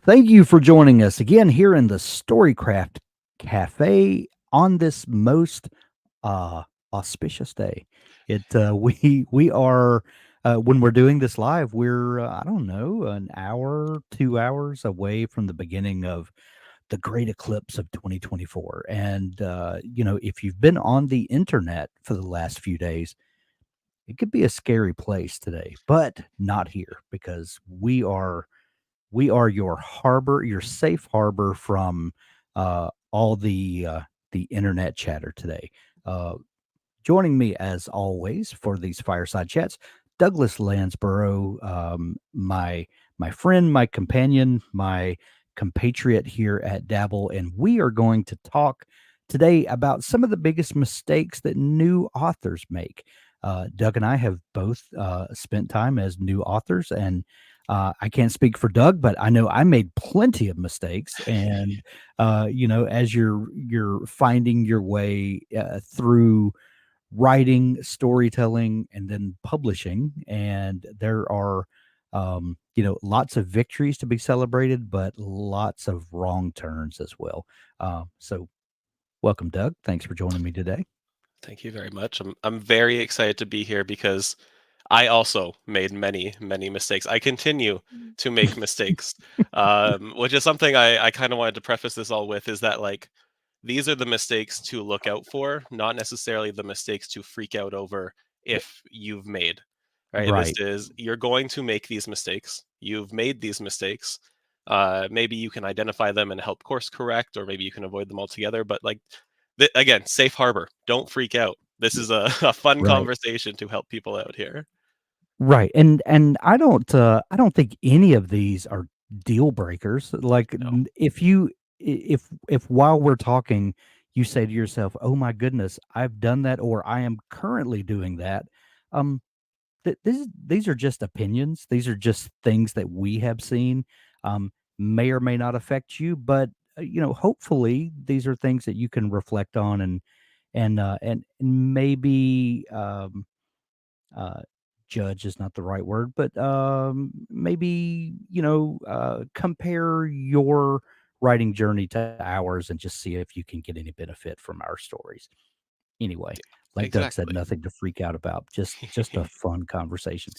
Thank you for joining us again here in the Storycraft Cafe on this most uh, auspicious day. It we are when we're doing this live, we're I don't know, an hour, 2 hours away from the beginning of the great eclipse of 2024. And if you've been on the internet for the last few days, it could be a scary place today, but not here because we are your harbor, your safe harbor from all the internet chatter today. Uh, Joining me as always for these fireside chats, Douglas Lansborough, my friend, my companion, my compatriot here at Dabble, and we are going to talk today about some of the biggest mistakes that new authors make. Doug and I have both spent time as new authors, and I can't speak for Doug, but I know I made plenty of mistakes. And as you're finding your way through writing, storytelling, and then publishing. And there are, lots of victories to be celebrated, but lots of wrong turns as well. So, welcome, Doug. Thanks for joining me today. Thank you very much. I'm very excited to be here because I also made many mistakes. I continue to make mistakes, which is something I kind of wanted to preface this all with is that like these are the mistakes to look out for, not necessarily the mistakes to freak out over if you've made. Right? This Right. is you're going to make these mistakes. You've made these mistakes. Maybe you can identify them and help course correct, or maybe you can avoid them altogether. But like again, safe harbor. Don't freak out. This is a fun Right. conversation to help people out here. Right. And I don't think any of these are deal breakers. Like No. if you if while we're talking you say to yourself, "Oh my goodness, I've done that or I am currently doing that." Um these are just opinions. These are just things that we have seen. May or may not affect you, but hopefully these are things that you can reflect on and maybe uh, judge is not the right word, but maybe compare your writing journey to ours and just see if you can get any benefit from our stories. Anyway, like Doug said, Exactly. nothing to freak out about. Just a fun conversation.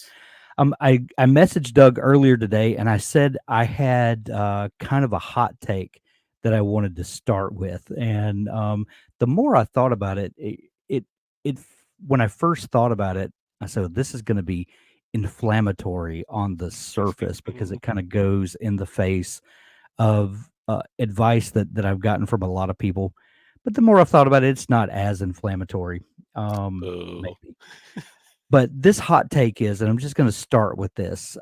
I messaged Doug earlier today, and I said I had kind of a hot take that I wanted to start with, and the more I thought about it, when I first thought about it, I said this is going to be inflammatory on the surface because it kind of goes in the face of advice that I've gotten from a lot of people. But the more I've thought about it, it's not as inflammatory. Boo. Maybe. But this hot take is, and I'm just going to start with this.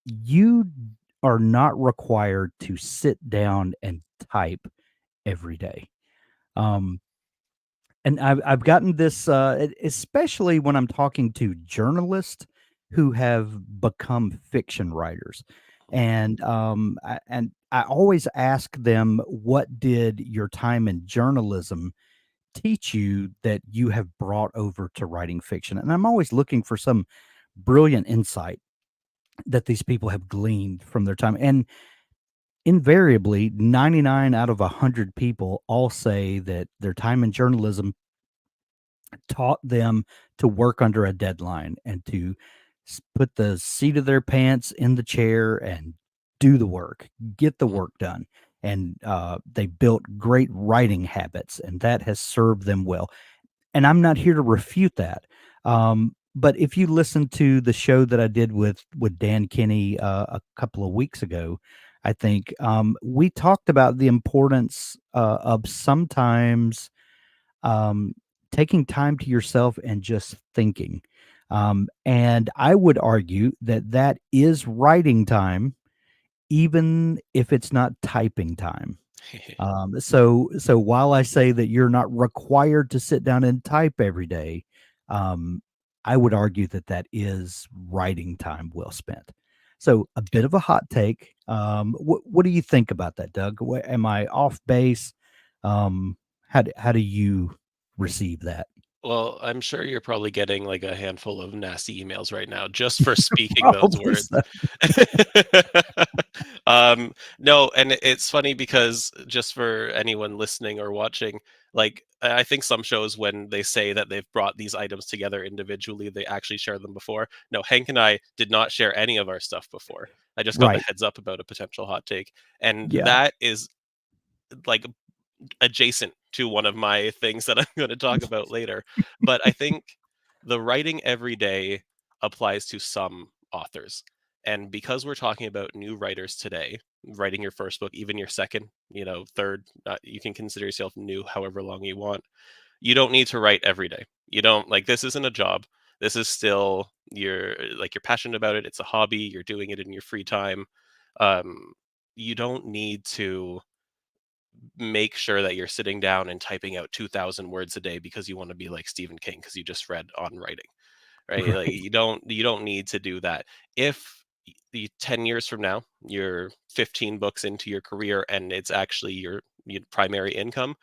You are not required to sit down and type every day. Um, and I've gotten this, especially when I'm talking to journalists who have become fiction writers, and I always ask them, "What did your time in journalism teach you that you have brought over to writing fiction?" And I'm always looking for some brilliant insight that these people have gleaned from their time. And invariably, 99 out of 100 people all say that their time in journalism taught them to work under a deadline and to put the seat of their pants in the chair and do the work, get the work done. And they built great writing habits, and that has served them well. And I'm not here to refute that. But if you listen to the show that I did with Dan Kinney a couple of weeks ago, I think we talked about the importance of sometimes um, taking time to yourself and just thinking. And I would argue that that is writing time, even if it's not typing time. So while I say that you're not required to sit down and type every day, um, I would argue that that is writing time well spent. So a bit of a hot take. What do you think about that, Doug? Am I off base? How do you receive that? Well, I'm sure you're probably getting like a handful of nasty emails right now just for speaking those Probably words. so. No, and it's funny because just for anyone listening or watching, like I think some shows when they say that they've brought these items together individually, they actually share them before. No, Hank and I did not share any of our stuff before. I just got the Right. heads up about a potential hot take, and Yeah. that is like adjacent to one of my things that I'm going to talk about later. But I think the writing every day applies to some authors. And because we're talking about new writers today, writing your first book, even your second, third, you can consider yourself new however long you want. You don't need to write every day. You don't like this isn't a job. This is still you're passionate about it. It's a hobby. You're doing it in your free time. Um, you don't need to make sure that you're sitting down and typing out 2,000 words a day because you want to be like Stephen King because you just read on writing, right? Like Right. you don't need to do that. If the 10 years from now you're 15 books into your career and it's actually your primary income,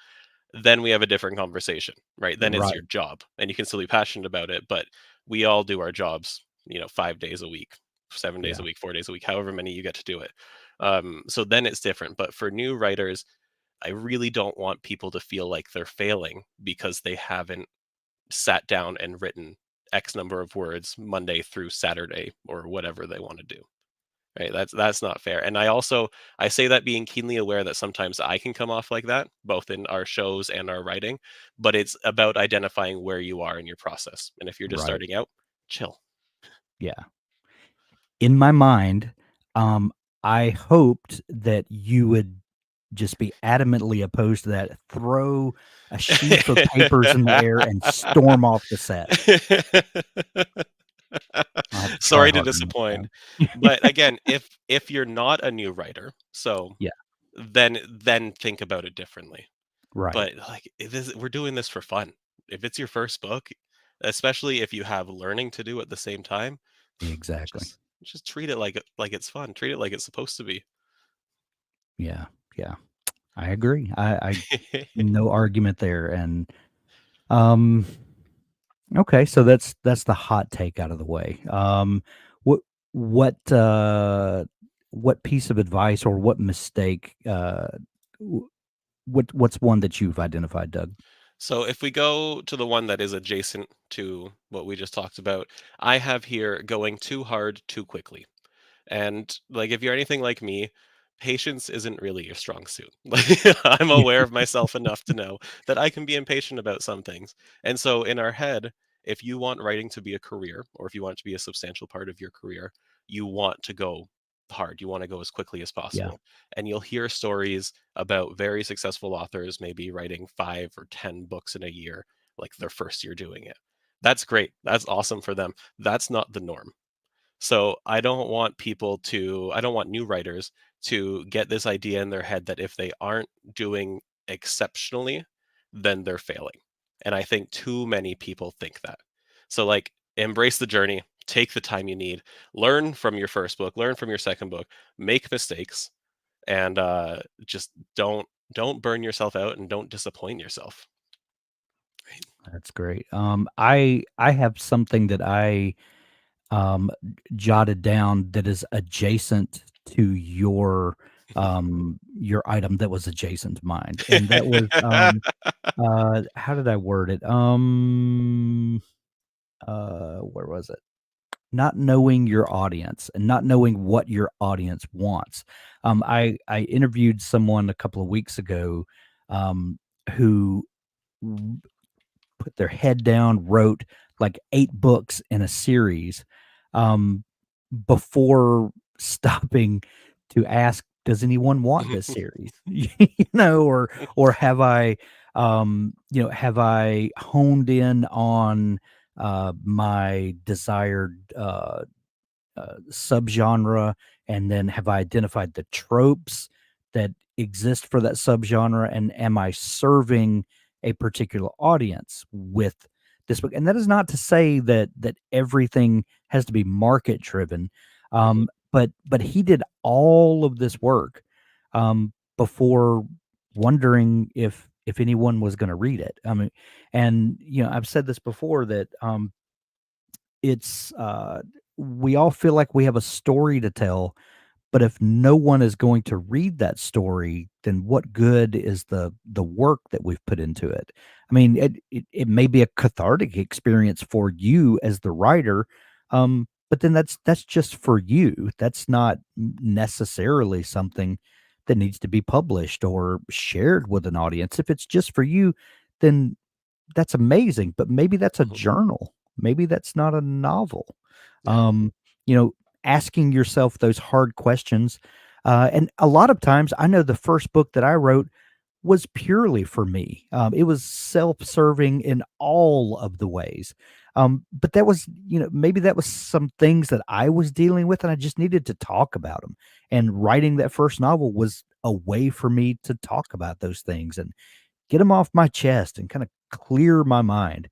then we have a different conversation, right? Then it's Right. your job and you can still be passionate about it, but we all do our jobs, 5 days a week, 7 days a Yeah. week, 4 days a week, however many you get to do it. So then it's different. But for new writers, I really don't want people to feel like they're failing because they haven't sat down and written X number of words Monday through Saturday or whatever they want to do. Right? That's not fair. And I say that being keenly aware that sometimes I can come off like that, both in our shows and our writing, but it's about identifying where you are in your process. And if you're just Right. starting out, chill. Yeah. In my mind, um, I hoped that you would just be adamantly opposed to that, throw a sheaf of papers in the air and storm off the set. I'll have to try Sorry to harder next disappoint. time. But again, if you're not a new writer, so Yeah, then think about it differently. right. But like we're doing this for fun. If it's your first book, especially if you have learning to do at the same time, Exactly. just treat it like it's fun. Treat it like it's supposed to be. Yeah, yeah. I agree. I no argument there, and, um, okay, so that's the hot take out of the way. What what, uh, what piece of advice or what mistake, w what's one that you've identified, Doug? So if we go to the one that is adjacent to what we just talked about, I have here going too hard too quickly. And like if you're anything like me, patience isn't really your strong suit. Like I'm Yeah, aware of myself enough to know that I can be impatient about some things. And so in our head, if you want writing to be a career or if you want it to be a substantial part of your career, you want to go hard. You want to go as quickly as yeah, possible. And you'll hear stories about very successful authors maybe writing 5 or 10 books in a year, like their first year doing it. That's great. That's awesome for them. That's not the norm. So I don't want new writers to get this idea in their head that if they aren't doing exceptionally, then they're failing. And I think too many people think that. So like embrace the journey, take the time you need, learn from your first book, learn from your second book, make mistakes, and just don't burn yourself out and don't disappoint yourself. Right. that's great. I have something that I, um, jotted down that is adjacent to your item that was adjacent to mine, and that was, how did I word it? Where was it? Not knowing your audience and not knowing what your audience wants. I interviewed someone a couple of weeks ago, who put their head down, wrote like 8 books in a series, um, before stopping to ask, "Does anyone want this series?" Or have I honed in on, my desired, subgenre, and then have I identified the tropes that exist for that subgenre, and am I serving a particular audience with this book? And that is not to say that everything has to be market driven, Mhm. but he did all of this work, before wondering if anyone was going to read it. I mean, and I've said this before that, it's we all feel like we have a story to tell, But if no one is going to read that story, then what good is the work that we've put into it? I mean, it may be a cathartic experience for you as the writer, but then that's just for you. That's not necessarily something that needs to be published or shared with an audience. If it's just for you, then that's amazing, but maybe that's a Mhm. journal. Maybe that's not a novel. Yeah. You know, asking yourself those hard questions. And a lot of times, I know the first book that I wrote was purely for me. It was self-serving in all of the ways. But that was, maybe that was some things that I was dealing with, and I just needed to talk about them. And writing that first novel was a way for me to talk about those things and get them off my chest and kind of clear my mind.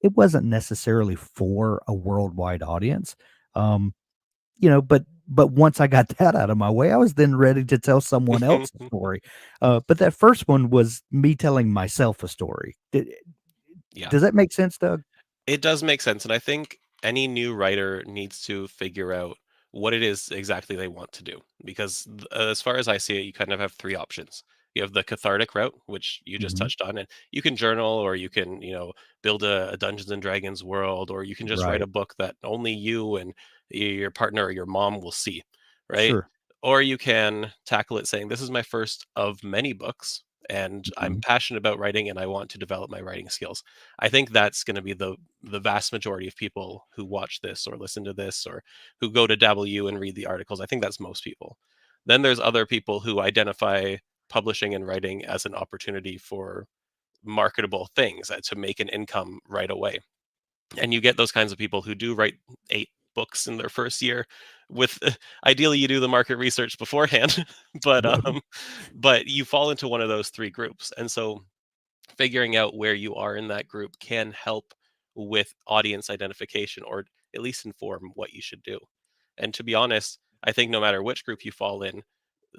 It wasn't necessarily for a worldwide audience, um, but once I got that out of my way, I was then ready to tell someone else a story. But that first one was me telling myself a story. Yeah. Does that make sense, Doug? It does make sense, and I think any new writer needs to figure out what it is exactly they want to do, because as far as I see it, you kind of have three options. You have the cathartic route, which you just Mhm. touched on, and you can journal, or you can, build a Dungeons and Dragons world, or you can just write a Right. book that only you and your partner or your mom will see, right? Sure. Or you can tackle it saying, "This is my first of many books, and I'm Mhm. passionate about writing, and I want to develop my writing skills." I think that's going to be the vast majority of people who watch this or listen to this or who go to W and read the articles. I think that's most people. Then there's other people who identify publishing and writing as an opportunity for marketable things, to make an income right away. And you get those kinds of people who do write 8 books in their first year with ideally you do the market research beforehand, but Right. but you fall into one of those 3 groups. And so figuring out where you are in that group can help with audience identification, or at least inform what you should do. And to be honest, I think no matter which group you fall in,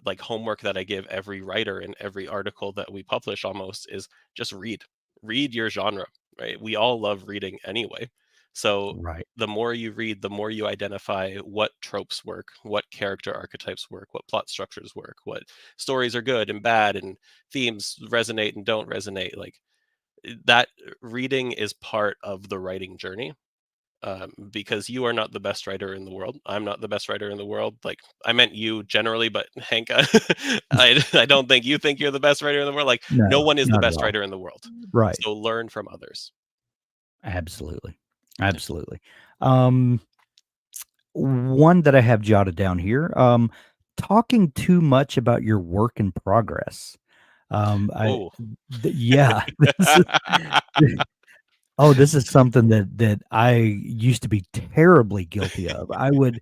like homework that I give every writer in every article that we publish almost is just read your genre, right? We all love reading anyway. So Right. the more you read, the more you identify what tropes work, what character archetypes work, what plot structures work, what stories are good and bad, and themes resonate and don't resonate. Like that, reading is part of the writing journey, because you are not the best writer in the world. I'm not the best writer in the world. Like I meant you generally, but Hank, I don't think you think you're the best writer in the world. Like no No, one is the not at best all. writer in the world. Right. So learn from others. Absolutely. Yeah. Absolutely. Um, One that I have jotted down here, talking too much about your work in progress. I Oh. yeah, this is this is something that I used to be terribly guilty of. I would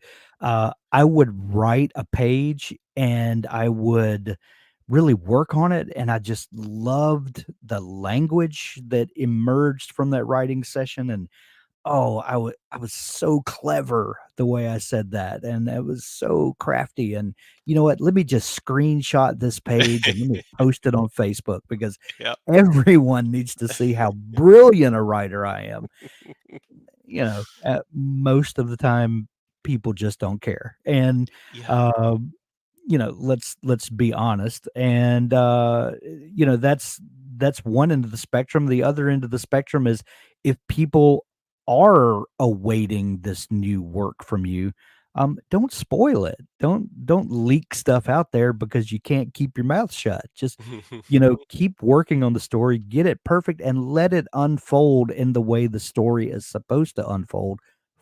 write a page and I would really work on it, and I just loved the language that emerged from that writing session, and oh, I was so clever the way I said that, and it was so crafty, and you know what? Let me just screenshot this page and let me post it on Facebook because Yeah. everyone needs to see how brilliant a writer I am. Most of the time, people just don't care, and, Yeah. um, let's be honest, and, that's one end of the spectrum. The other end of the spectrum is if people are awaiting this new work from you, don't spoil it. Don't leak stuff out there because you can't keep your mouth shut. Just, keep working on the story, get it perfect, and let it unfold in the way the story is supposed to unfold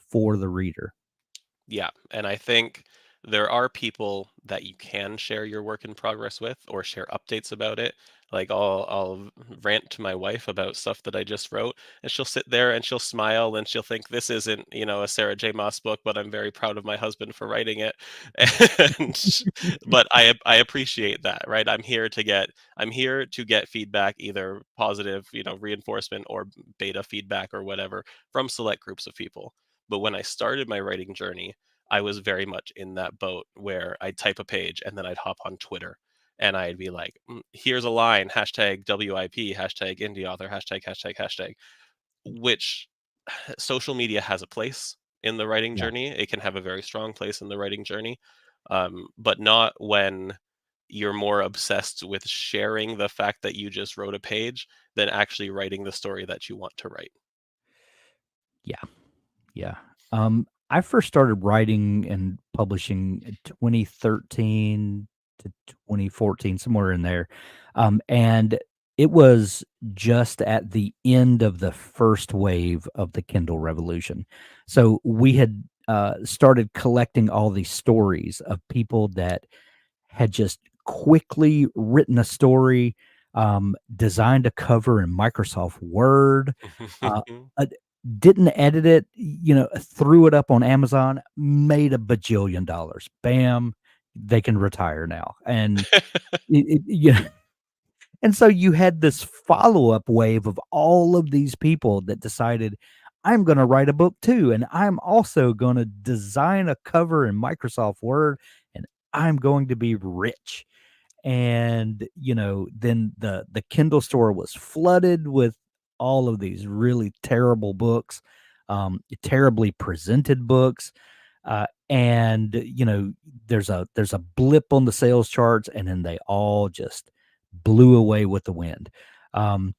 for the reader. Yeah, and I think there are people that you can share your work in progress with or share updates about it. Like I'll rant to my wife about stuff that I just wrote, and she'll sit there and she'll smile and she'll think this isn't, a Sarah J. Maas book, but I'm very proud of my husband for writing it. And but I appreciate that, right? I'm here to get feedback, either positive, reinforcement, or beta feedback or whatever, from select groups of people. But when I started my writing journey, I was very much in that boat where I'd type a page and then I'd hop on Twitter and I'd be like, here's a line, hashtag WIP, hashtag indie author, hashtag, hashtag, hashtag, which social media has a place in the writing Yeah. journey. It can have a very strong place in the writing journey. but not when you're more obsessed with sharing the fact that you just wrote a page than actually writing the story that you want to write. Yeah. Yeah. I first started writing and publishing in 2013 to 2014, somewhere in there. And it was just at the end of the first wave of the Kindle Revolution. So we had started collecting all these stories of people that had just quickly written a story, designed a cover in Microsoft Word, uh, uh, didn't edit it, threw it up on Amazon, made a bajillion dollars. Bam, they can retire now. And and so you had this follow-up wave of all of these people that decided, I'm going to write a book too, and I'm also going to design a cover in Microsoft Word, and I'm going to be rich. And then the Kindle store was flooded with all of these really terrible books, terribly presented books, and there's a blip on the sales charts, and then they all just blew away with the wind. um,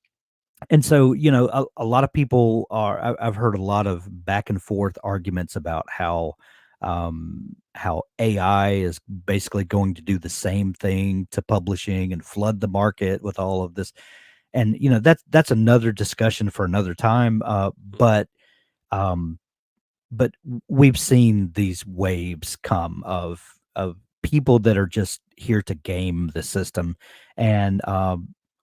and so, a lot of people I've heard a lot of back and forth arguments about how AI is basically going to do the same thing to publishing and flood the market with all of this. And, that's another discussion for another time. Um, but we've seen these waves come of people that are just here to game the system, and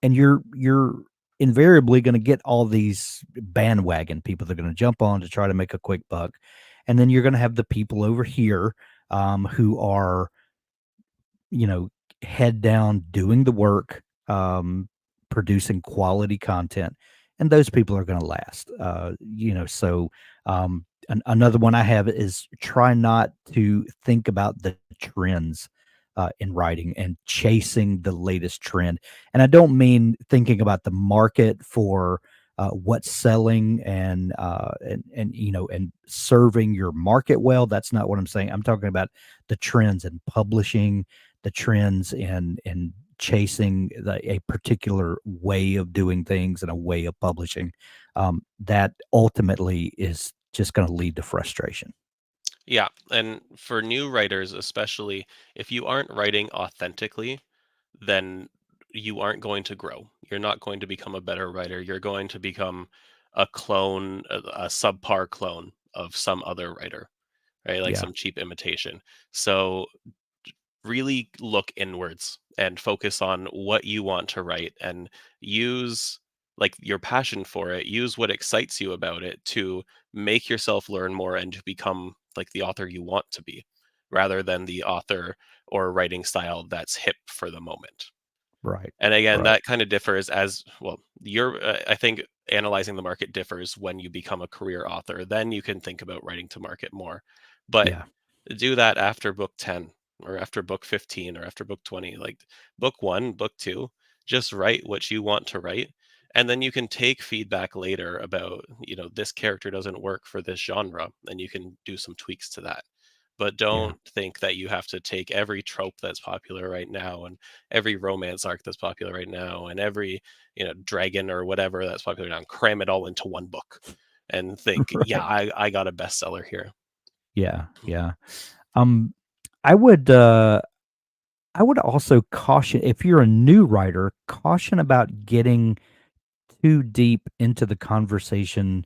you're invariably going to get all these bandwagon people that are going to jump on to try to make a quick buck, and then you're going to have the people over here who are you know, head down doing the work, producing quality content, and those people are going to last. So another one I have is try not to think about the trends in writing and chasing the latest trend. And I don't mean thinking about the market for what's selling and serving your market well. That's not what I'm saying. I'm talking about the trends in publishing, the trends in chasing a particular way of doing things and a way of publishing, that ultimately is just going to lead to frustration. Yeah, and for new writers especially, if you aren't writing authentically, then you aren't going to grow. You're not going to become a better writer. You're going to become a clone, a subpar clone of some other writer, right? Like Yeah, some cheap imitation. So really look inwards and focus on what you want to write and use like your passion for it, use what excites you about it to make yourself learn more and to become like the author you want to be rather than the author or writing style that's hip for the moment. right, And again, right. that kind of differs as well. I think analyzing the market differs when you become a career author. Then you can think about writing to market more. But Yeah, do that after book 10 or after book 15 or after book 20. Like book one, book two, just write what you want to write. And then you can take feedback later about, this character doesn't work for this genre, and you can do some tweaks to that. But yeah, don't think that you have to take every trope that's popular right now and every romance arc that's popular right now and every dragon or whatever that's popular now and cram it all into one book and think, yeah, right. I got a bestseller here. Yeah, yeah. Um, I would uh, I would also caution, if you're a new writer, caution about getting too deep into the conversation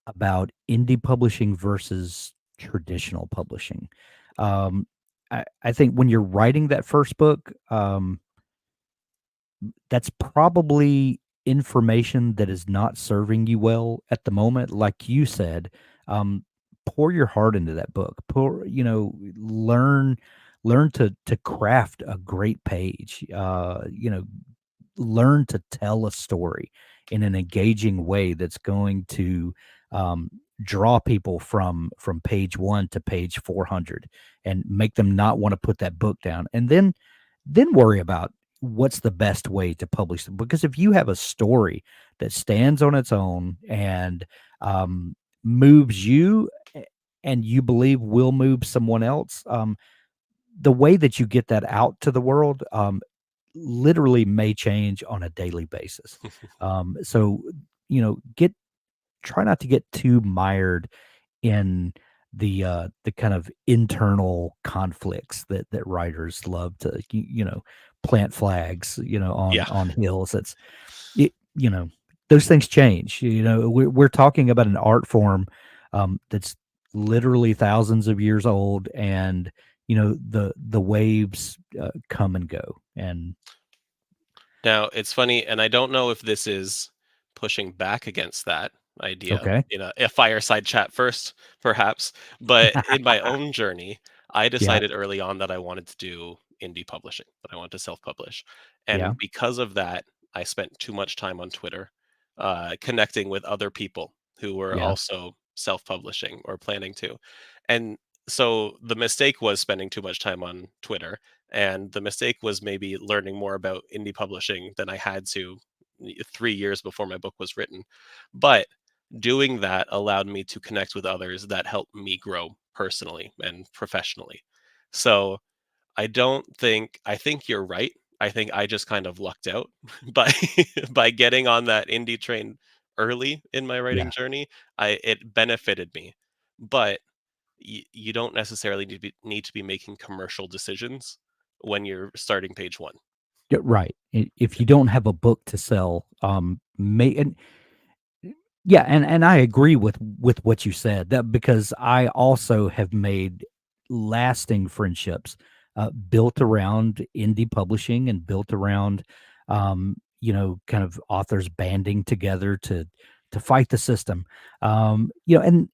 about indie publishing versus traditional publishing. Um, I think when you're writing that first book, that's probably information that is not serving you well at the moment. Like you said, pour your heart into that book. Learn to craft a great page. Learn to tell a story in an engaging way that's going to um, draw people from page 1 to page 400 and make them not want to put that book down, and then worry about what's the best way to publish them. Because if you have a story that stands on its own and moves you, and you believe will move someone else, the way that you get that out to the world, literally may change on a daily basis. So, get try not to get too mired in the kind of internal conflicts that writers love to plant flags Yeah. on hills. It, those things change. We're talking about an art form that's literally thousands of years old, and the waves come and go. And Now, it's funny, and I don't know if this is pushing back against that idea okay. in a fireside chat first, perhaps, but in my own journey, I Yeah, decided early on that I wanted to do indie publishing, that I wanted to self-publish. yeah, And because of that, I spent too much time on Twitter, connecting with other people who were yeah, also self-publishing or planning to. And so the mistake was spending too much time on Twitter, and the mistake was maybe learning more about indie publishing than I had to 3 years before my book was written. But doing that allowed me to connect with others that helped me grow personally and professionally. So I think you're right. I think I just kind of lucked out by by getting on that indie train early in my writing yeah. journey. It benefited me. But you don't necessarily need to be making commercial decisions when you're starting page one. Yeah, right. If you don't have a book to sell, may and yeah, and I agree with what you said, that because I also have made lasting friendships built around indie publishing and built around kind of authors banding together to fight the system. And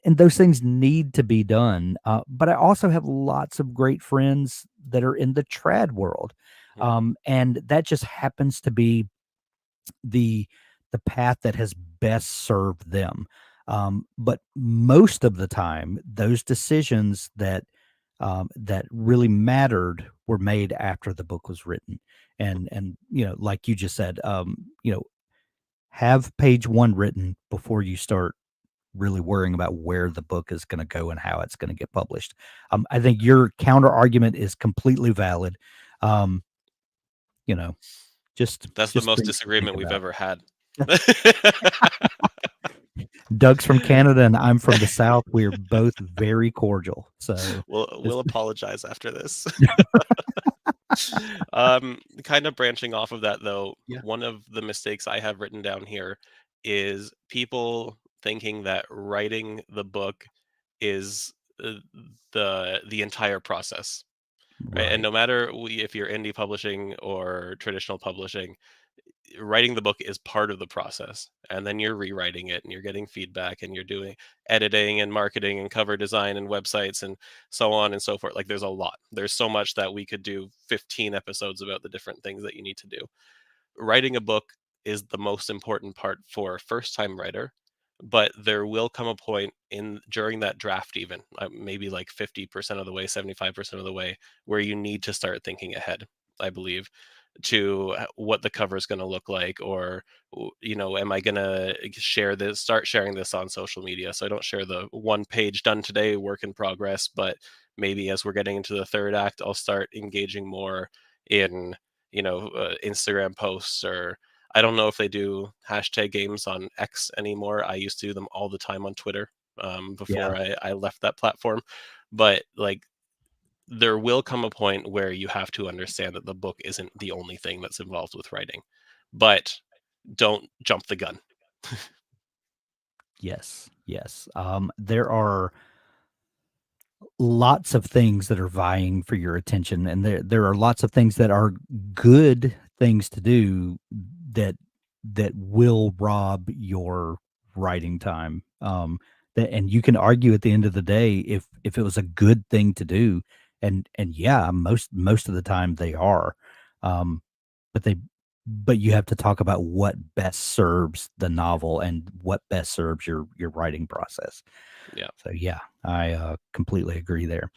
those things need to be done. But I also have lots of great friends that are in the trad world. Mhm. And that just happens to be the the path that has best served them. But most of the time, those decisions that really mattered were made after the book was written. And like you just said, have page one written before you start really worrying about where the book is going to go and how it's going to get published. I think your counter argument is completely valid. Um, you know, That's the just most things to think disagreement we've about. ever had. Doug's from Canada and I'm from the South. We're both very cordial. So We'll just apologize after this. Kind of branching off of that though, yeah, one of the mistakes I have written down here is people thinking that writing the book is the entire process, right? And right. no matter if you're indie publishing or traditional publishing, writing the book is part of the process, and then you're rewriting it and you're getting feedback and you're doing editing and marketing and cover design and websites and so on and so forth. Like there's so much that we could do 15 episodes about the different things that you need to do. Writing a book is the most important part for a first time writer, but there will come a point in during that draft, even maybe like 50% of the way, 75% of the way, where you need to start thinking ahead, I believe, to what the cover is going to look like, or am I going to start sharing this on social media, so I don't share the one page done today work in progress, but maybe as we're getting into the third act I'll start engaging more in Instagram posts, or I don't know if they do hashtag games on X anymore. I used to do them all the time on Twitter, Yeah. before I left that platform. But like, there will come a point where you have to understand that the book isn't the only thing that's involved with writing, but don't jump the gun. Yes. Yes. There are lots of things that are vying for your attention, and there are lots of things that are good things to do that that will rob your writing time. And you can argue at the end of the day if it was a good thing to do, and yeah, most of the time they are, um, but they but you have to talk about what best serves the novel and what best serves your writing process. Yeah. So yeah, I completely agree there.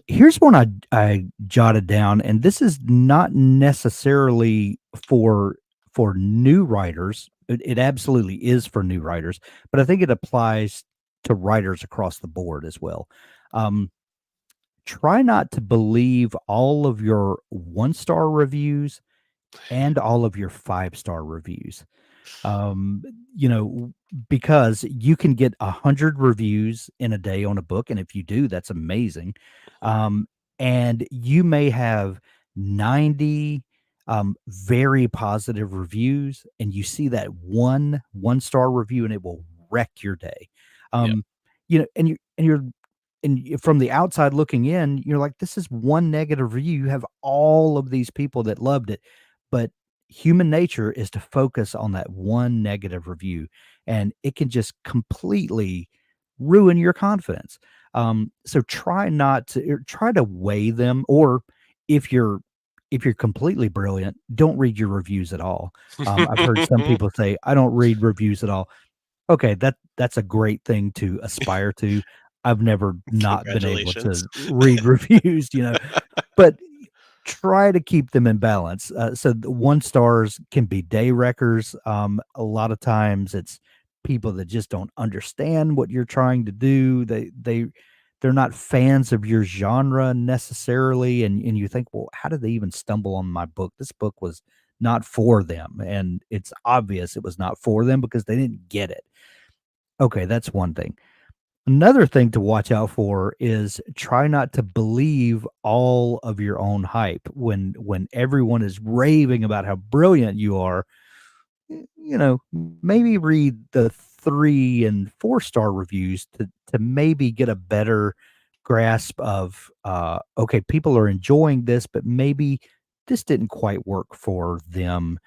Here's one I jotted down, and this is not necessarily for new writers. It absolutely is for new writers, but I think it applies to writers across the board as well. Um, try not to believe all of your 1-star reviews and all of your 5-star reviews. Um, you know, because you can get 100 reviews in a day on a book, and if you do, that's amazing. Mhm. Um, and you may have 90 very positive reviews, and you see that one-star review, and it will wreck your day. Yeah. Um, from the outside looking in, you're like, this is one negative review. You have all of these people that loved it, but human nature is to focus on that one negative review, and it can just completely ruin your confidence. So try not to try to weigh them, or if you're if you're completely brilliant, don't read your reviews at all. I've heard some people say, I don't read reviews at all. Okay, that's a great thing to aspire to. I've never not been able Congratulations. to read reviews, but try to keep them in balance. So the 1 stars can be day wreckers. A lot of times it's people that just don't understand what you're trying to do. They're not fans of your genre necessarily, and you think, well, how did they even stumble on my book? This book was not for them, and it's obvious it was not for them because they didn't get it. Okay, that's one thing. Another thing to watch out for is try not to believe all of your own hype when everyone is raving about how brilliant you are. Maybe read the 3 and 4-star reviews to maybe get a better grasp of, okay, people are enjoying this, but maybe this didn't quite work for them.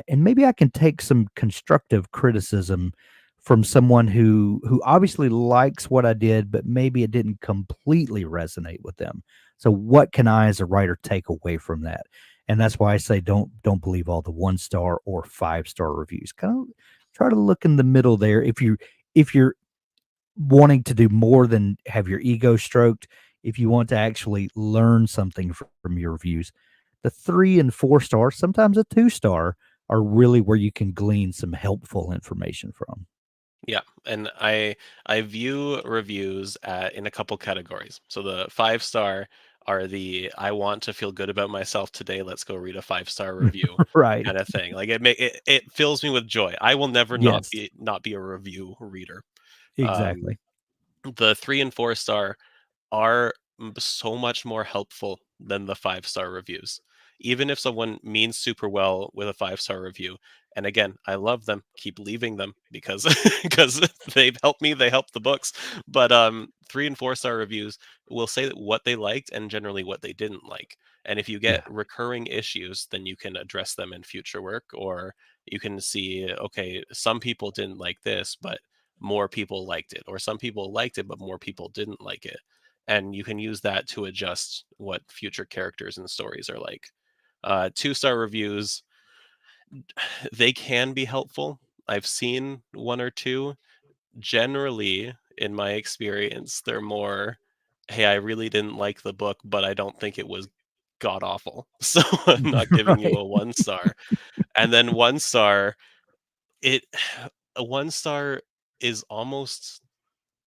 And maybe I can take some constructive criticism from someone who obviously likes what I did, but maybe it didn't completely resonate with them. So what can I as a writer take away from that? And that's why I say don't believe all the 1-star or 5-star reviews. Kind of try to look in the middle there. If you're wanting to do more than have your ego stroked, if you want to actually learn something from your reviews, the 3 and 4 stars, sometimes a 2-star, are really where you can glean some helpful information from. Yeah, and I view reviews in a couple categories. So the 5-star are the I want to feel good about myself today. Let's go read a 5-star review Right. kind of thing. Like it fills me with joy. I will never Yes, not be a review reader. Um, exactly. the 3 and 4-star are so much more helpful than the 5-star reviews. Even if someone means super well with a 5-star review, and again, I love them, keep leaving them because because they've helped me, they help the books. But 3 and 4-star reviews will say what they liked and generally what they didn't like. And if you get Yeah. recurring issues, then you can address them in future work, or you can see, okay, some people didn't like this, but more people liked it, or some people liked it, but more people didn't like it, and you can use that to adjust what future characters and stories are like. 2-star reviews, they can be helpful. I've seen one or two. Generally, in my experience, they're more, hey, I really didn't like the book, but I don't think it was god awful. So I'm not giving you Right. a 1 star. And then 1 star, it a 1 star is almost,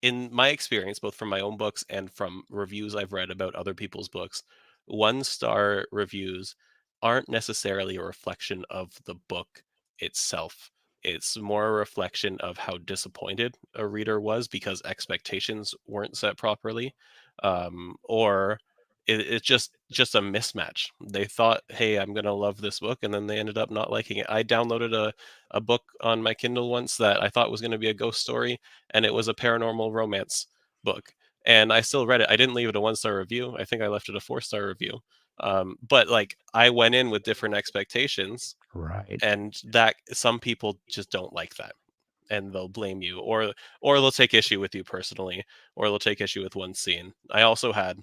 in my experience, both from my own books and from reviews I've read about other people's books, 1-star reviews aren't necessarily a reflection of the book itself. It's more a reflection of how disappointed a reader was because expectations weren't set properly, or it's just a mismatch. They thought, "Hey, I'm gonna love this book," and then they ended up not liking it. I downloaded a book on my Kindle once that I thought was going to be a ghost story, and it was a paranormal romance book. And I still read it. I didn't leave it a 1-star review. I think I left it a 4-star review. But like I went in with different expectations, Right. and that some people just don't like that, and they'll blame you, or they'll take issue with you personally, or they'll take issue with one scene. I also had,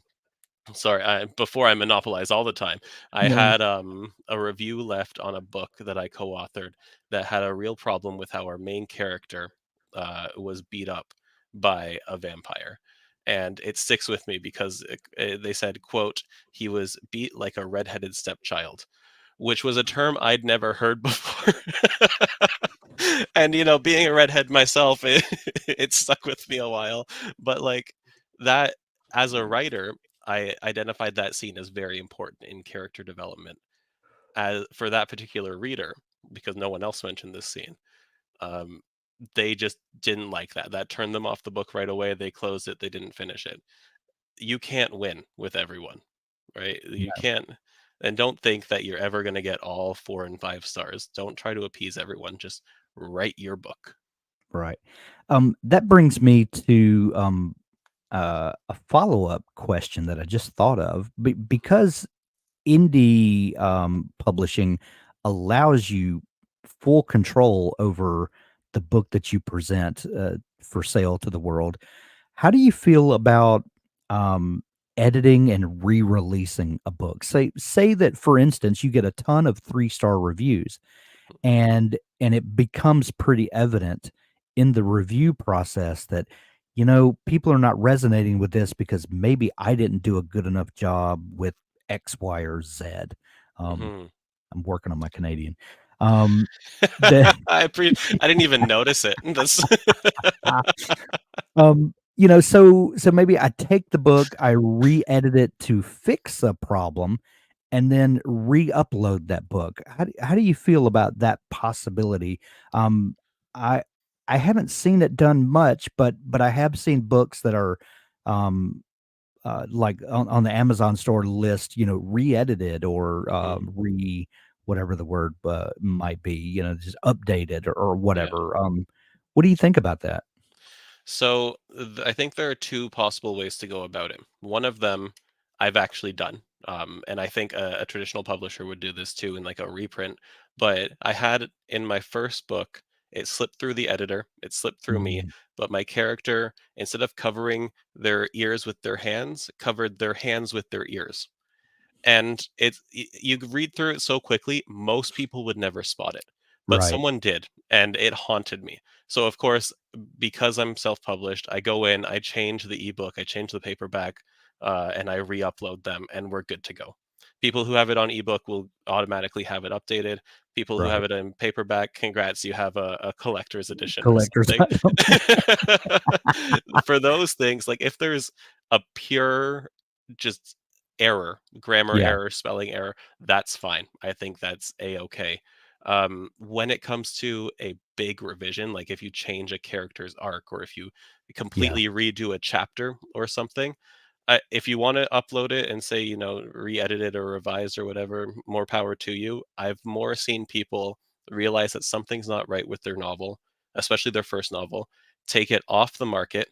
sorry, before I monopolize all the time, I No. had a review left on a book that I co-authored that had a real problem with how our main character was beat up by a vampire. And it sticks with me because they said, quote, he was beat like a redheaded stepchild, which was a term I'd never heard before. And being a redhead myself, it stuck with me a while. But like that, as a writer, I identified that scene as very important in character development as for that particular reader because no one else mentioned this scene. Um, they just didn't like that. That turned them off the book right away. They closed it. They didn't finish it. You can't win with everyone, right? You Yeah, can't, and don't think that you're ever going to get all 4 and 5 stars. Don't try to appease everyone. Just write your book. right. That brings me to a follow up question that I just thought of. Because indie publishing allows you full control over the book that you present for sale to the world. How do you feel about um, editing and re-releasing a book? Say that, for instance, you get a ton of 3-star reviews, and it becomes pretty evident in the review process that, people are not resonating with this because maybe I didn't do a good enough job with X, Y, or Z. Um, Hmm. I'm working on my Canadian. Um, the I didn't even notice it. That's so maybe I take the book, I re-edit it to fix a problem, and then re-upload that book. How do you feel about that possibility? Um, I I haven't seen it done much, but I have seen books that are, um, like on the Amazon store list, re-edited or Mhm. whatever the word might be, just updated or Yeah. whatever. What do you think about that? So I think there are two possible ways to go about it. One of them I've actually done, and I think a traditional publisher would do this too in like a reprint. But I had in my first book, it slipped through the editor, it slipped through me, Mm, but my character, instead of covering their ears with their hands, covered their hands with their ears. And you read through it so quickly, most people would never spot it, but right, someone did, and it haunted me. So of course, because I'm self-published, I go in, I change the ebook, I change the paperback, and I re-upload them, and we're good to go. People who have it on ebook will automatically have it updated. People who have right. it in paperback, congrats, you have a collector's edition or Collector's something. item. For those things, like if there's a pure just error, grammar Yeah, error, spelling error, that's fine. I think that's a-okay. When it comes to a big revision, like if you change a character's arc or if you yeah, completely redo a chapter or something, if you want to upload it and say, re-edit it or revised or whatever, more power to you. I've more seen people realize that something's not right with their novel, especially their first novel, take it off the market,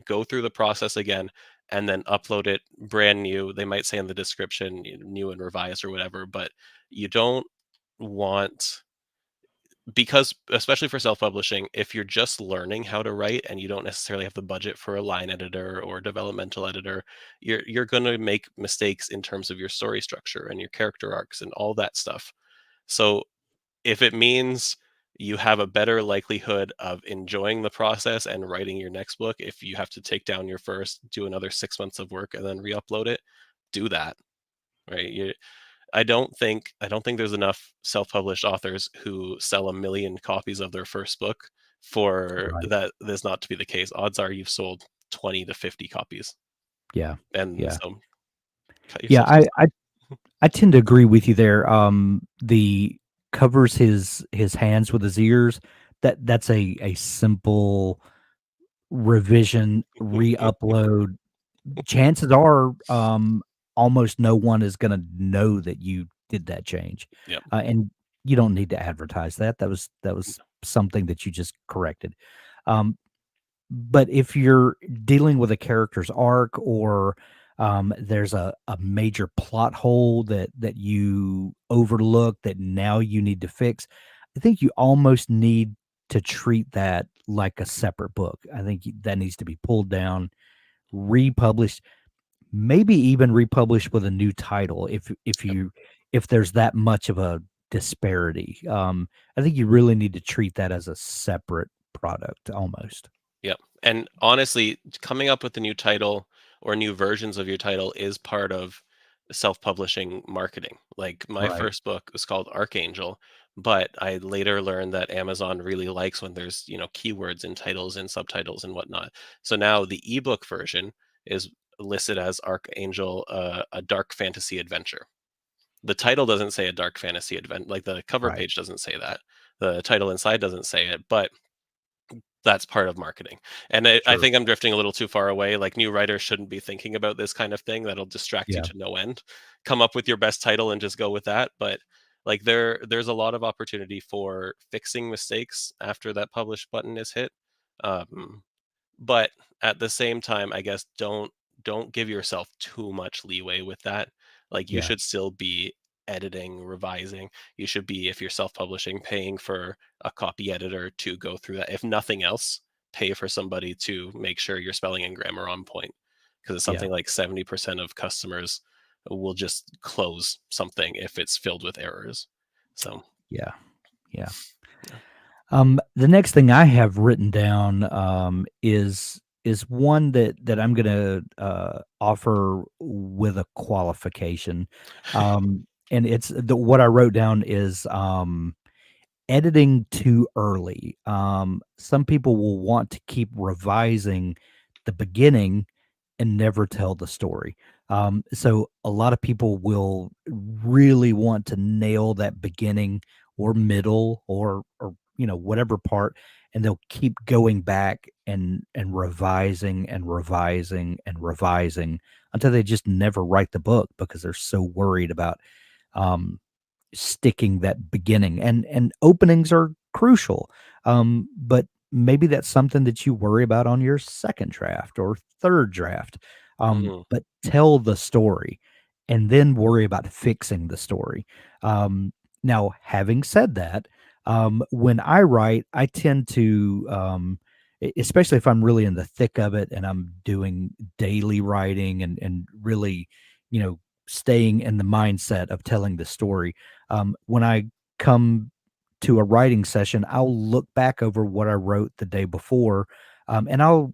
go through the process again, and then upload it brand new. They might say in the description, new and revised or whatever, but you don't want, because especially for self-publishing, if you're just learning how to write and you don't necessarily have the budget for a line editor or developmental editor, you're going to make mistakes in terms of your story structure and your character arcs and all that stuff. So if it means you have a better likelihood of enjoying the process and writing your next book, if you have to take down your first, do another 6 months of work and then re-upload it, do that. Right. I don't think there's enough self-published authors who sell 1 million copies of their first book for right. that this not to be the case. Odds are you've sold 20 to 50 copies. Yeah, And yeah. so cut Yeah, yourself some slack. I tend to agree with you there. The covers his hands with his ears, that's a simple revision, re-upload. Chances are, almost no one is gonna know that you did that change, Yep. and you don't need to advertise that. That was something that you just corrected. Um, but if you're dealing with a character's arc or, there's a major plot hole that you overlook that now you need to fix, I think you almost need to treat that like a separate book. I think that needs to be pulled down, republished, maybe even republished with a new title Yep. if there's that much of a disparity. I think you really need to treat that as a separate product almost. Yep. And honestly, coming up with a new title or new versions of your title is part of self-publishing marketing. Like my Right. first book was called Archangel, but I later learned that Amazon really likes when there's, keywords in titles and subtitles and whatnot. So now the ebook version is listed as Archangel, a dark fantasy adventure. The title doesn't say a dark fantasy advent, like the cover Right. page doesn't say that. The title inside doesn't say it, but that's part of marketing. And I Sure. think I'm drifting a little too far away. Like, new writers shouldn't be thinking about this kind of thing. That'll distract you Yeah. to no end. Come up with your best title and just go with that. But like, there's a lot of opportunity for fixing mistakes after that publish button is hit. Um, but at the same time, I guess don't give yourself too much leeway with that. Like, you Yeah. should still be editing, revising. You should be, if you're self-publishing, paying for a copy editor to go through that. If nothing else, pay for somebody to make sure your spelling and grammar on point, because it's Yeah. something like 70% of customers will just close something if it's filled with errors. So Yeah. Yeah. yeah. The next thing I have written down is one that I'm gonna offer with a qualification. And it's what I wrote down is editing too early. Some people will want to keep revising the beginning and never tell the story. So a lot of people will really want to nail that beginning or middle or whatever part, and they'll keep going back and revising and revising and revising until they just never write the book because they're so worried about um, sticking that beginning. And openings are crucial. But maybe that's something that you worry about on your second draft or third draft. Mhm. But tell the story and then worry about fixing the story. Um, Now, having said that, when I write, I tend to especially if I'm really in the thick of it and I'm doing daily writing and really, you know, staying in the mindset of telling the story. When I come to a writing session, I'll look back over what I wrote the day before, and I'll,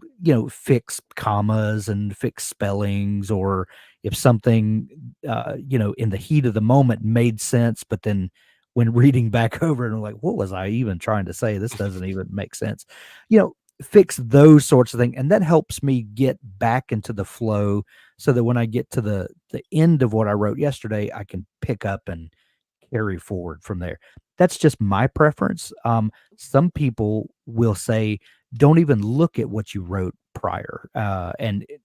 fix commas and fix spellings, or if something, in the heat of the moment made sense, but then when reading back over it, I'm like, what was I even trying to say? This doesn't even make sense. Fix those sorts of things, and that helps me get back into the flow so that when I get to the end of what I wrote yesterday, I can pick up and carry forward from there. That's just my preference. Some people will say, don't even look at what you wrote prior.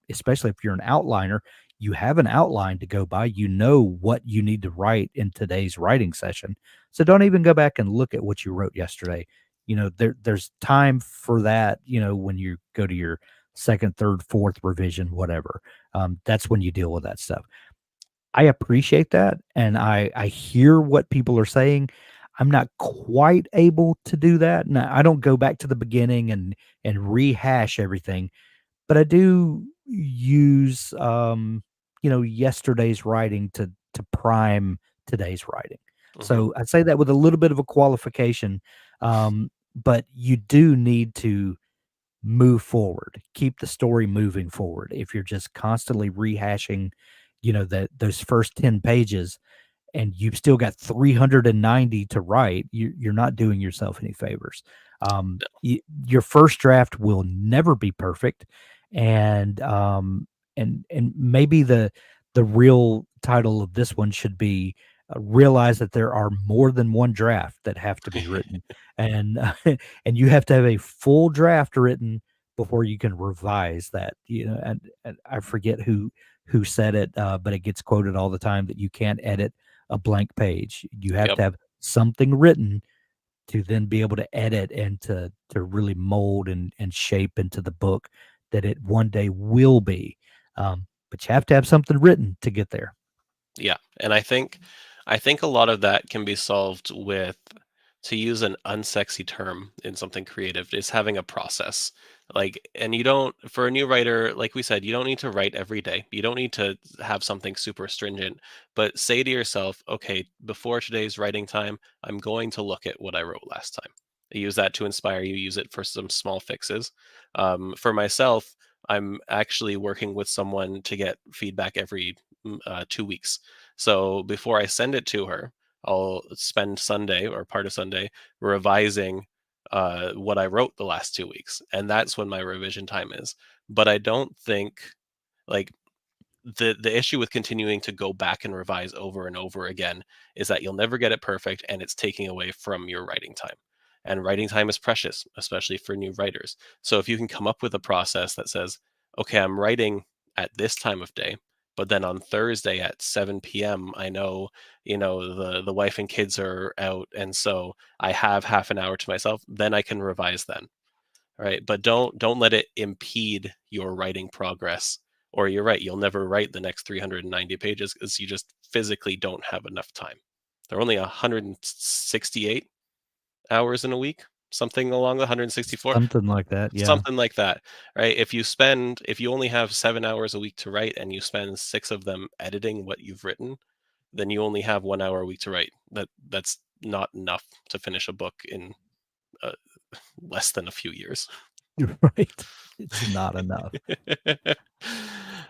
Especially if you're an outliner, you have an outline to go by. You know what you need to write in today's writing session. So don't even go back and look at what you wrote yesterday. There's time for that, when you go to your second, third, fourth revision, whatever. That's when you deal with that stuff. I appreciate that, and I hear what people are saying. I'm not quite able to do that. Now, I don't go back to the beginning and rehash everything, but I do use yesterday's writing to prime today's writing. Mhm. So I'd say that with a little bit of a qualification, but you do need to move forward, keep the story moving forward. If you're just constantly rehashing, that those first 10 pages and you've still got 390 to write, you're not doing yourself any favors. Your first draft will never be perfect, and and maybe the real title of this one should be realize that there are more than one draft that have to be written, and and you have to have a full draft written before you can revise that. And I forget who said it, but it gets quoted all the time that you can't edit a blank page. You have Yep. to have something written to then be able to edit and to really mold and shape into the book that it one day will be. But you have to have something written to get there. Yeah, and I think a lot of that can be solved with, to use an unsexy term in something creative, is having a process. Like, and you don't, for a new writer, like we said, you don't need to write every day. You don't need to have something super stringent, but say to yourself, okay, before today's writing time, I'm going to look at what I wrote last time. Use that to inspire you, use it for some small fixes. For myself, I'm actually working with someone to get feedback every 2 weeks. So before I send it to her, I'll spend Sunday or part of Sunday revising what I wrote the last 2 weeks, and that's when my revision time is. But I don't think, like, the issue with continuing to go back and revise over and over again is that you'll never get it perfect, and it's taking away from your writing time. And writing time is precious, especially for new writers. So if you can come up with a process that says, okay, I'm writing at this time of day, but then on Thursday at 7 p.m., I know, the wife and kids are out, and so I have half an hour to myself, then I can revise then. Right? But don't let it impede your writing progress. Or you're right, you'll never write the next 390 pages because you just physically don't have enough time. There are only 168 hours in a week, something along the 164, Something like that, yeah. something like that, right? If you only have 7 hours a week to write and you spend 6 of them editing what you've written, then you only have 1 hour a week to write. That's not enough to finish a book in uh, less than a few years. You're right. It's not enough.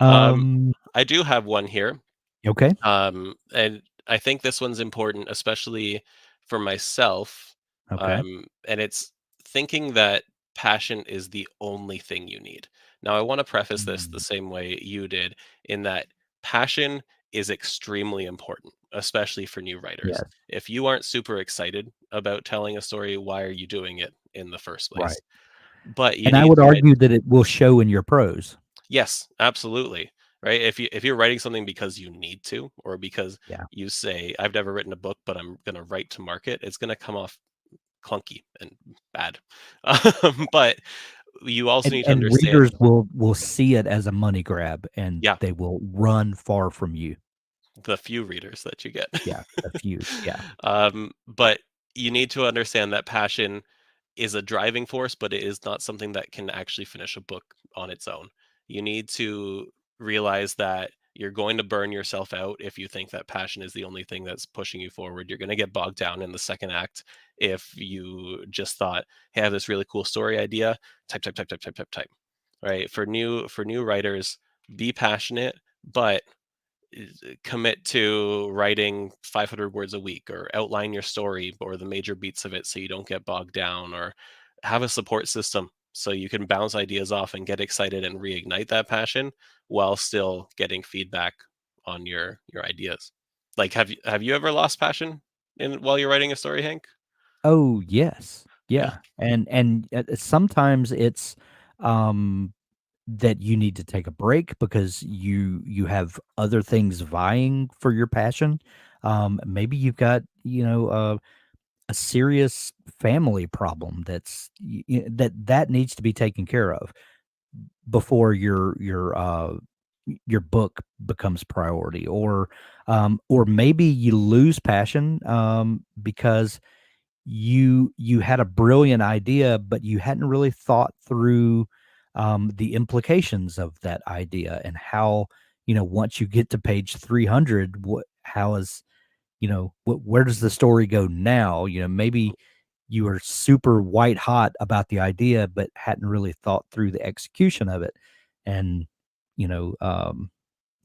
um, Um, I do have one here, okay. and I think this one's important, especially for myself. Okay. And it's thinking that passion is the only thing you need. Now, I want to preface this the Mm, same way you did, in that passion is extremely important, especially for new writers. yes, If you aren't super excited about telling a story, why are you doing it in the first right. place? But you And I need would to. argue that it will show in your prose. Yes, absolutely. Right? If you're writing something because you need to, or because Yeah. you say, I've never written a book, but I'm gonna write to market, it's gonna come off clunky and bad. But you also need to And understand, readers will see it as a money grab, and yeah, they will run far from you. the few readers that you get. Yeah, a few, yeah. But you need to understand that passion is a driving force, but it is not something that can actually finish a book on its own. You need to realize that you're going to burn yourself out if you think that passion is the only thing that's pushing you forward. You're going to get bogged down in the second act if you just thought, "Hey, I have this really cool story idea. Type, type, type, type, type, type, type." Right? For new writers, be passionate, but commit to writing 500 words a week, or outline your story or the major beats of it so you don't get bogged down, or have a support system so you can bounce ideas off and get excited and reignite that passion while still getting feedback on your ideas. Like, have you ever lost passion in while you're writing a story, Hank? Oh, yes. Yeah. Yeah, and sometimes it's, um, that you need to take a break because you have other things vying for your passion. Maybe you've got, a serious family problem that needs to be taken care of before your book becomes priority, or maybe you lose passion, because you had a brilliant idea, but you hadn't really thought through, the implications of that idea, and how, once you get to page 300, where does the story go now? Maybe you were super white hot about the idea, but hadn't really thought through the execution of it. And, you know,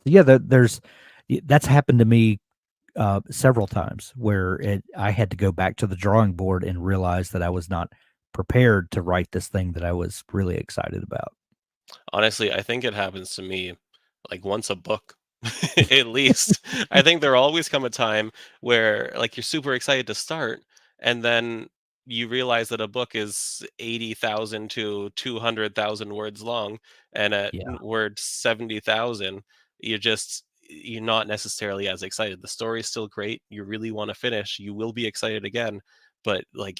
yeah, that's happened to me several times where I had to go back to the drawing board and realize that I was not prepared to write this thing that I was really excited about. Honestly, I think it happens to me like once a book, at least. I think there'll always come a time where like you're super excited to start, and then you realize that a book is 80,000 to 200,000 words long, and at Yeah, word 70,000, you're not necessarily as excited. The story's still great. You really want to finish. You will be excited again, but like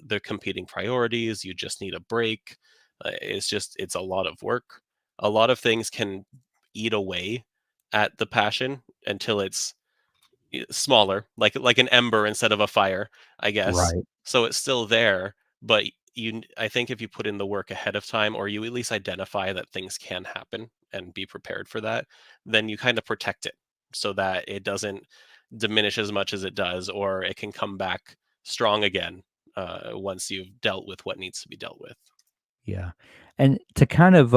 the competing priorities, you just need a break. It's a lot of work. A lot of things can eat away at the passion until it's smaller, like an ember instead of a fire, I guess. right. So it's still there, but I think if you put in the work ahead of time, or you at least identify that things can happen and be prepared for that, then you kind of protect it so that it doesn't diminish as much as it does, or it can come back strong again once you've dealt with what needs to be dealt with. Yeah. And to kind of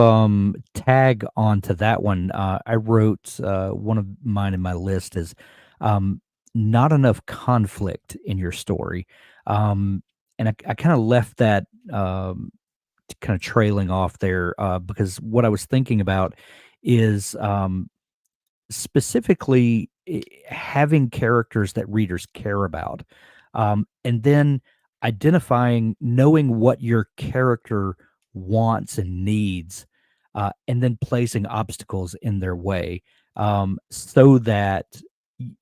tag onto that one, I wrote one of mine in my list is, um, not enough conflict in your story. Um, and I kind of left that, kind of trailing off there, because what I was thinking about is, specifically having characters that readers care about, and then identifying, knowing what your character wants and needs, and then placing obstacles in their way, so that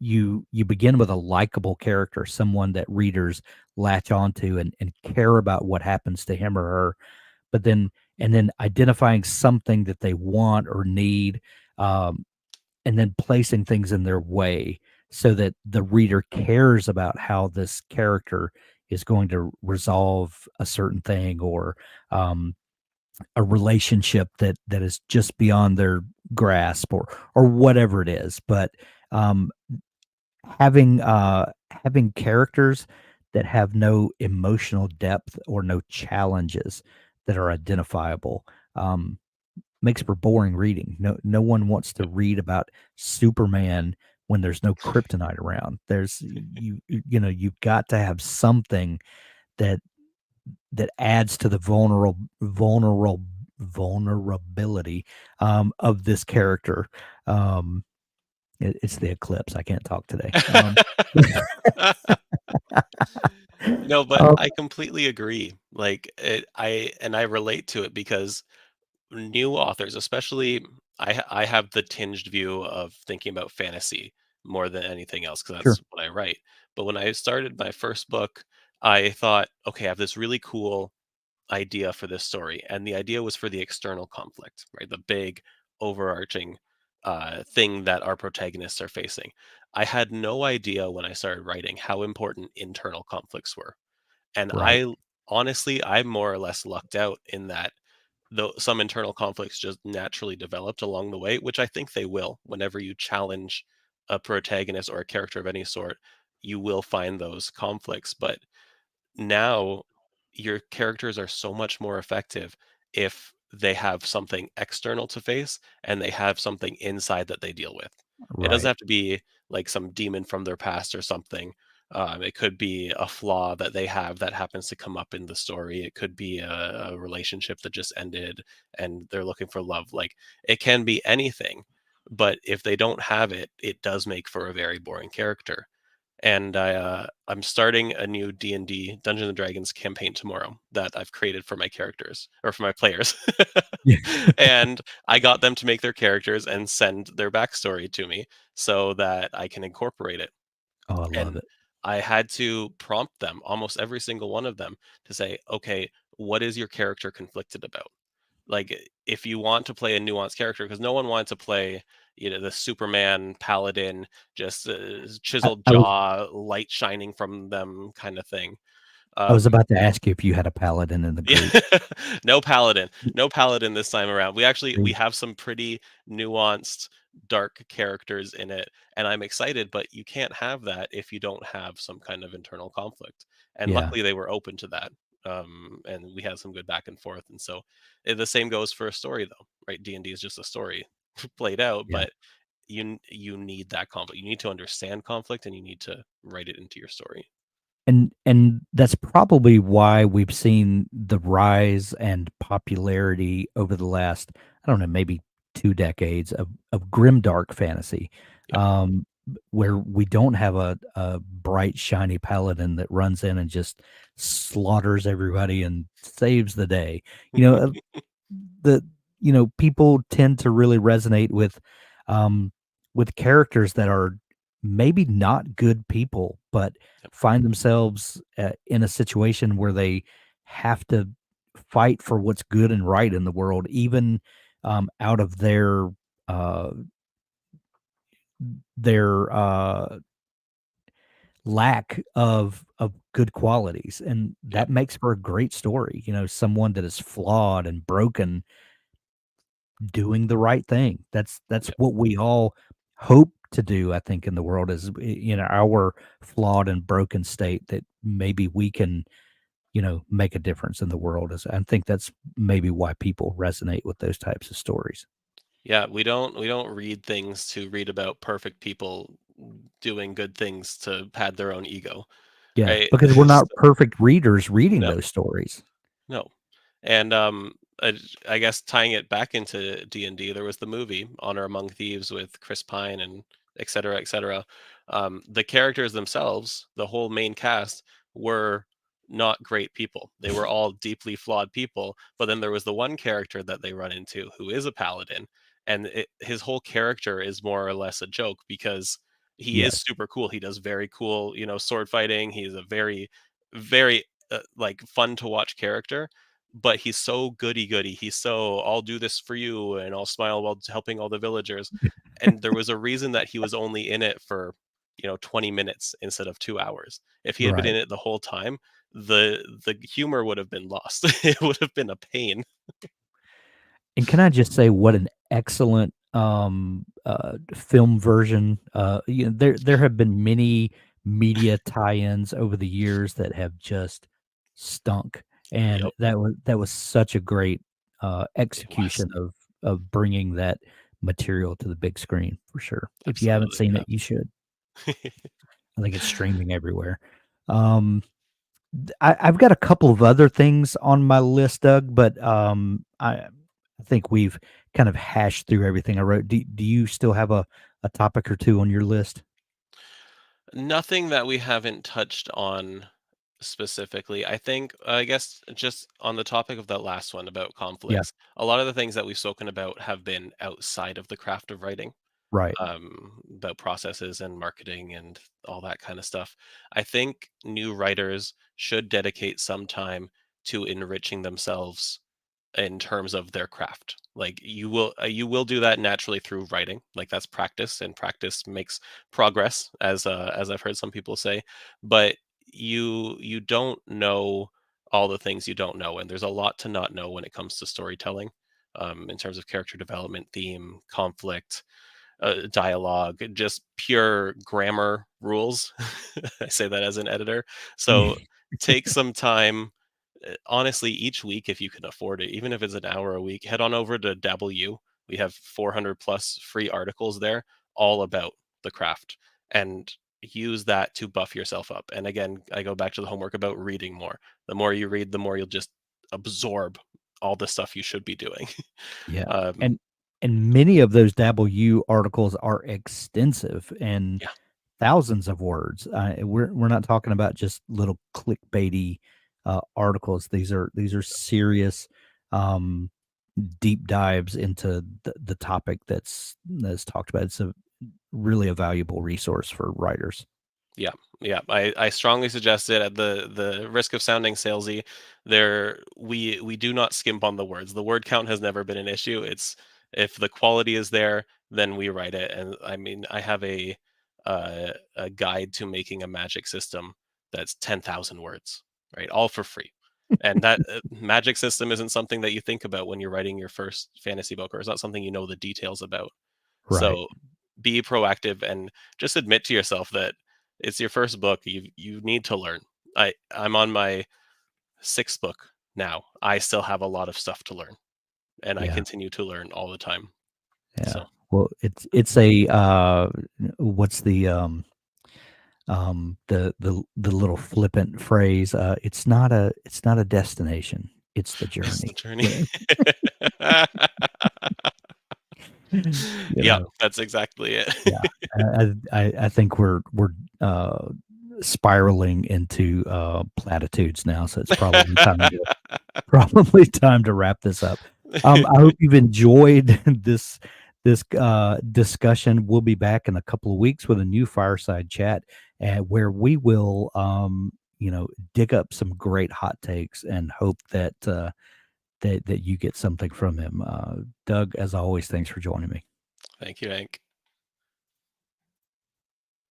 you begin with a likable character, someone that readers latch onto and care about what happens to him or her, but then and then identifying something that they want or need, um, and then placing things in their way so that the reader cares about how this character is going to resolve a certain thing, or um, a relationship that is just beyond their grasp, or whatever it is. But um, having characters that have no emotional depth or no challenges that are identifiable, um, makes for boring reading. No one wants to read about Superman when there's no kryptonite around. There's you've got to have something that adds to the vulnerability of this character. Um, it's the eclipse. I can't talk today. No, but Um, I completely agree. Like I relate to it because new authors, especially I have the tinged view of thinking about fantasy more than anything else because sure. that's what I write. But when I started my first book, I thought, okay, I have this really cool idea for this story, and the idea was for the external conflict, right? The big overarching thing that our protagonists are facing. I had no idea when I started writing how important internal conflicts were, and Right. honestly, I more or less lucked out in that though some internal conflicts just naturally developed along the way, which I think they will. Whenever you challenge a protagonist or a character of any sort, you will find those conflicts. But now your characters are so much more effective if they have something external to face and they have something inside that they deal with. It doesn't Right. have to be like some demon from their past or something. It could be a flaw that they have that happens to come up in the story. It could be a relationship that just ended and they're looking for love. Like it can be anything, but if they don't have it, it does make for a very boring character. And I'm starting a new D&D Dungeons and Dragons campaign tomorrow that I've created for my characters or for my players. Yeah. And I got them to make their characters and send their backstory to me so that I can incorporate it. Oh, I love And it. I had to prompt them, almost every single one of them, to say, okay, what is your character conflicted about? Like if you want to play a nuanced character, because no one wanted to play the Superman paladin, just chiseled I was jaw, light shining from them kind of thing. I was um about to ask you if you had a paladin in the yeah. group. No paladin, no paladin this time around. We See? have some pretty nuanced dark characters in it, and I'm excited, but you can't have that if you don't have some kind of internal conflict. And Yeah. luckily they were open to that. And we had some good back and forth. And so the same goes for a story though, right? D&D is just a story played out, Yeah. but you need that conflict. You need to understand conflict and you need to write it into your story. And that's probably why we've seen the rise and popularity over the last, I don't know, maybe 2 decades of grimdark fantasy, Yep. where we don't have a bright, shiny paladin that runs in and just slaughters everybody and saves the day. You know, the people tend to really resonate um, with characters that are maybe not good people, but Yep. find themselves in a situation where they have to fight for what's good and right in the world, even out of uh, their lack of good qualities, and Yep. that makes for a great story. Someone that is flawed and broken doing the right thing. That's Yep. what we all hope to do, I think, in the world is, our flawed and broken state, that maybe we can, make a difference in the world. Is I think that's maybe why people resonate with those types of stories. Yeah, we don't read things to read about perfect people doing good things to pad their own ego, Yeah, right? because we're not So, perfect readers reading no, those stories. no. And uh, I guess tying it back into D&D, there was the movie Honor Among Thieves with Chris Pine and et cetera, et cetera. The characters themselves, the whole main cast, were not great people. They were all deeply flawed people. But then there was the one character that they run into who is a paladin, and his whole character is more or less a joke because he is Yes. super cool. He does very cool, sword fighting. He's a very, very like fun to watch character, but he's so goody goody. He's so, I'll do this for you and I'll smile while helping all the villagers. And there was a reason that he was only in it for 20 minutes instead of 2 hours. If he had been Right. in it the whole time, the humor would have been lost. It would have been a pain. And can I just say what an excellent, film version, there have been many media tie-ins over the years that have just stunk, and Yep, that was such a great, it was. execution of bringing that material to the big screen for sure. If you haven't Absolutely, seen yeah. it, you should. I think it's streaming everywhere. Um I've got a couple of other things on my list, Doug, but I think we've kind of hashed through everything I wrote. Do you still have a topic or two on your list? Nothing that we haven't touched on specifically. I guess just on the topic of that last one about Yeah, conflicts, a lot of the things that we've spoken about have been outside of the craft of writing, right. about processes and marketing and all that kind of stuff. I think new writers should dedicate some time to enriching themselves in terms of their craft. Like you will do that naturally through writing. Like that's practice, and practice makes progress, as I've heard some people say. But you don't know all the things you don't know, and there's a lot to not know when it comes to storytelling, in terms of character development, theme, conflict, dialogue, just pure grammar rules. I say that as an editor. Yeah, So take some time, honestly, each week, if you can afford it, even if it's an hour a week, head on over to W. We have 400 plus free articles there, all about the craft, and use that to buff yourself up. And again, I go back to the homework about reading more. The more you read, the more you'll just absorb all the stuff you should be doing. yeah, um, and many of those W articles are extensive and yeah, thousands of words. We're not talking about just little clickbaity, articles. These are serious, um, deep dives into the topic that's talked about. It's a really a valuable resource for writers. yeah, yeah. I strongly suggest it at the risk of sounding salesy. There, we do not skimp on the words. The word count has never been an issue. It's if the quality is there, then we write it. And I mean, I have a guide to making a magic system that's 10,000 words, right? All for free. And that magic system isn't something that you think about when you're writing your first fantasy book, or it's not something you know the details about. Right. So be proactive and just admit to yourself that it's your first book. You need to learn. I'm on my sixth book now. I still have a lot of stuff to learn, and I Yeah. continue to learn all the time. Yeah. So Well, it's a, what's the little flippant phrase, it's not a destination, it's the it's the journey. journey. You you Yeah, know? that's exactly it. Yeah. I think we're, uh, spiraling into, platitudes now, so it's probably time to wrap this up. I hope you've enjoyed this discussion. We'll be back in a couple of weeks with a new fireside chat, where we will, dig up some great hot takes and hope that you get something from him. Doug, as always, thanks for joining me. Thank you, Hank.